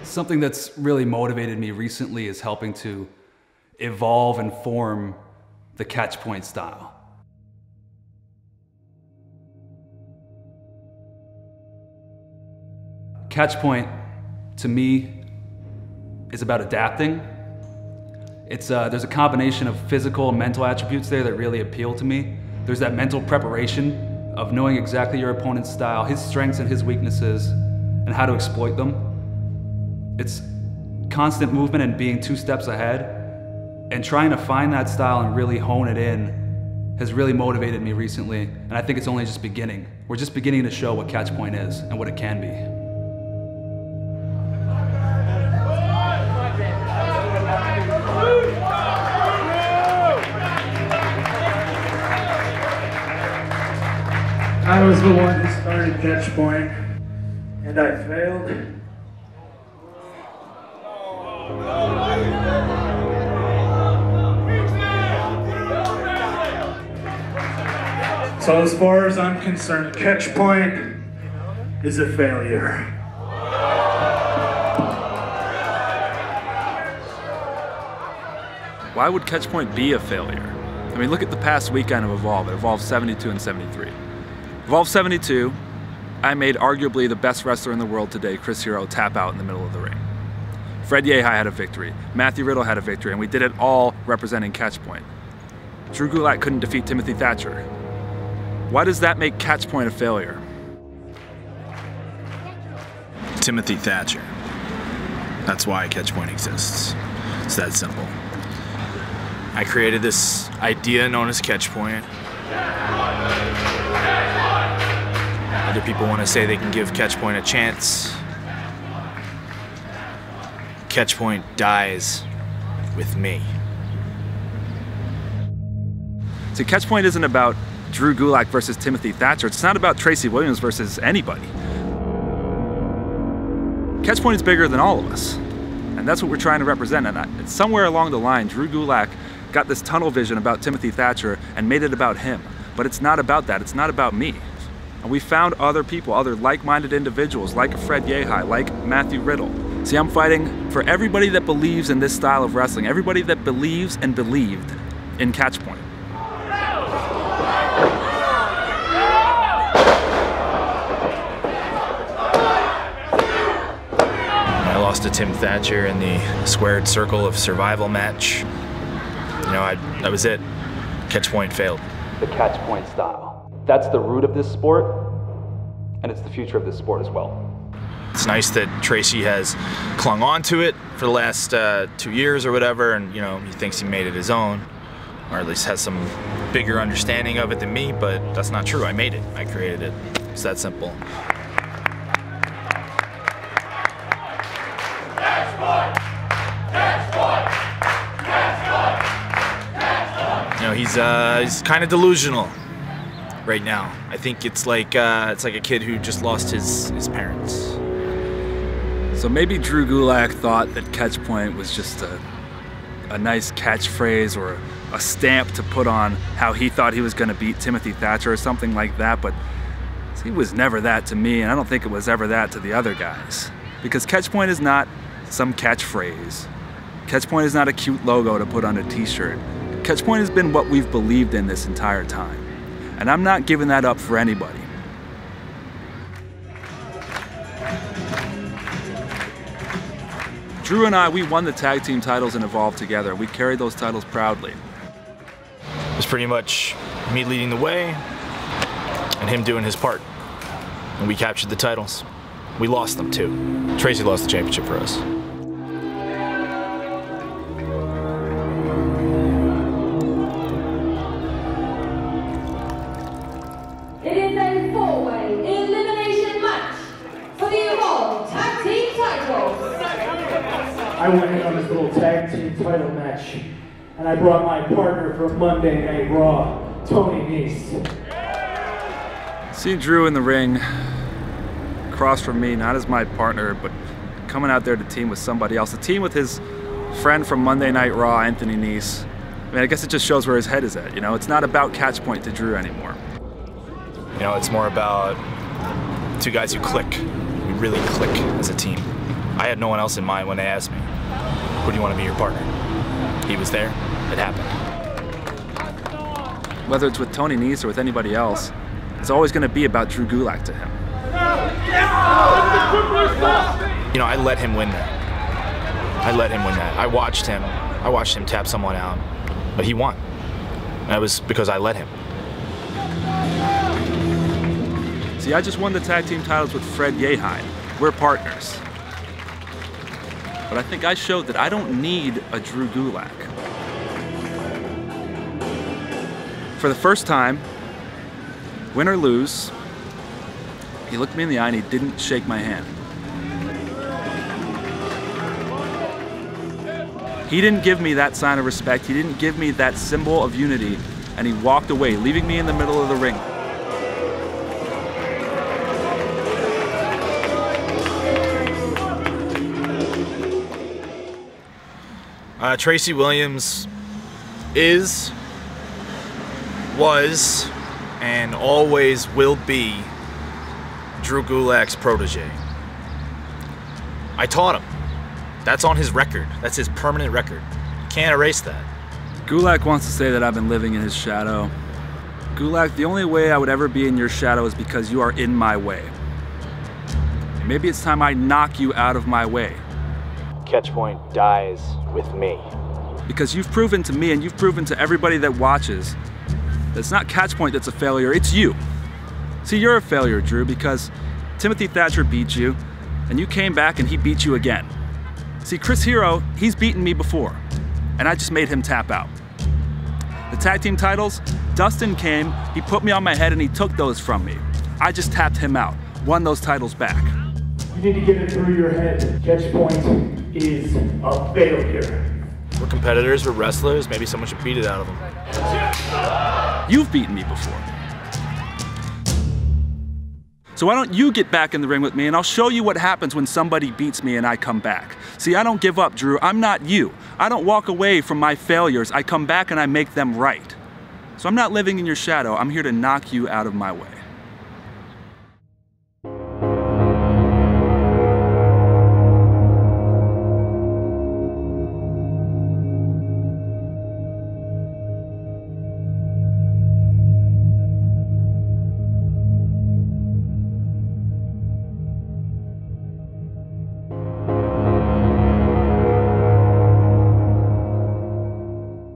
Something that's really motivated me recently is helping to evolve and form the catch point style. Catch point, to me, is about adapting. There's a combination of physical and mental attributes there that really appeal to me. There's that mental preparation of knowing exactly your opponent's style, his strengths and his weaknesses, and how to exploit them. It's constant movement and being 2 steps ahead, and trying to find that style and really hone it in has really motivated me recently, and I think it's only just beginning. We're just beginning to show what catch point is and what it can be. I was the one who started catch point, and I failed. So as far as I'm concerned, catch point is a failure. Why would catch point be a failure? I mean, look at the past weekend of Evolve. It Evolved 72 and 73. Evolve 72, I made arguably the best wrestler in the world today, Chris Hero, tap out in the middle of the ring. Fred Yehi had a victory. Matthew Riddle had a victory, and we did it all representing catch point. Drew Gulak couldn't defeat Timothy Thatcher. Why does that make catch point a failure? Timothy Thatcher. That's why catch point exists. It's that simple. I created this idea known as catch point. Other people want to say they can give catch point a chance. Catch point dies with me. See, catch point isn't about Drew Gulak versus Timothy Thatcher. It's not about Tracy Williams versus anybody. Catch point is bigger than all of us. And that's what we're trying to represent. And somewhere along the line, Drew Gulak got this tunnel vision about Timothy Thatcher and made it about him. But it's not about that. It's not about me. And we found other people, other like-minded individuals, like Fred Yehi, like Matthew Riddle. See, I'm fighting for everybody that believes in this style of wrestling, everybody that believes and believed in catch point. I lost to Tim Thatcher in the squared circle of survival match. You know, that was it. Catch point failed. The catch point style. That's the root of this sport, and it's the future of this sport as well. It's nice that Tracy has clung on to it for the last 2 years or whatever, and you know, he thinks he made it his own, or at least has some bigger understanding of it than me, but that's not true. I made it. I created it. It's that simple. You know, he's kind of delusional right now. I think it's like a kid who just lost his parents. So maybe Drew Gulak thought that catch point was just a nice catchphrase or a stamp to put on how he thought he was going to beat Timothy Thatcher or something like that, but he was never that to me, and I don't think it was ever that to the other guys. Because catch point is not some catchphrase. Catch point is not a cute logo to put on a t-shirt. Catch point has been what we've believed in this entire time. And I'm not giving that up for anybody. Drew and I, we won the tag team titles in Evolve together. We carried those titles proudly. It was pretty much me leading the way and him doing his part. And we captured the titles. We lost them too. Tracy lost the championship for us. It is a four-way elimination match for the Evolve Tag Team titles. I went in on this little tag team title match, and I brought my partner from Monday Night Raw, Tony Nese. See Drew in the ring, across from me, not as my partner, but coming out there to team with somebody else. To team with his friend from Monday Night Raw, Anthony Nese. I mean, I guess it just shows where his head is at, you know? It's not about catch point to Drew anymore. You know, it's more about two guys who click. We really click as a team. I had no one else in mind when they asked me, who do you want to be your partner? He was there. It happened. Whether it's with Tony Nese or with anybody else, it's always going to be about Drew Gulak to him. You know, I let him win that. I let him win that. I watched him tap someone out, but he won. That was because I let him. See, I just won the tag team titles with Fred Yehi. We're partners. But I think I showed that I don't need a Drew Gulak. For the first time, win or lose, he looked me in the eye and he didn't shake my hand. He didn't give me that sign of respect. He didn't give me that symbol of unity, and he walked away, leaving me in the middle of the ring. Tracy Williams is, was, and always will be Drew Gulak's protege. I taught him. That's on his record. That's his permanent record. You can't erase that. Gulak wants to say that I've been living in his shadow. Gulak, the only way I would ever be in your shadow is because you are in my way. And maybe it's time I knock you out of my way. Catchpoint dies with me. Because you've proven to me and you've proven to everybody that watches that it's not Catchpoint that's a failure, it's you. See, you're a failure, Drew, because Timothy Thatcher beat you, and you came back and he beat you again. See, Chris Hero, he's beaten me before, and I just made him tap out. The tag team titles, Dustin came, he put me on my head and he took those from me. I just tapped him out, won those titles back. You need to get it through your head. Catchpoint is a failure. We're competitors, we're wrestlers, maybe someone should beat it out of them. You've beaten me before. So why don't you get back in the ring with me and I'll show you what happens when somebody beats me and I come back. See, I don't give up, Drew. I'm not you. I don't walk away from my failures. I come back and I make them right. So I'm not living in your shadow. I'm here to knock you out of my way.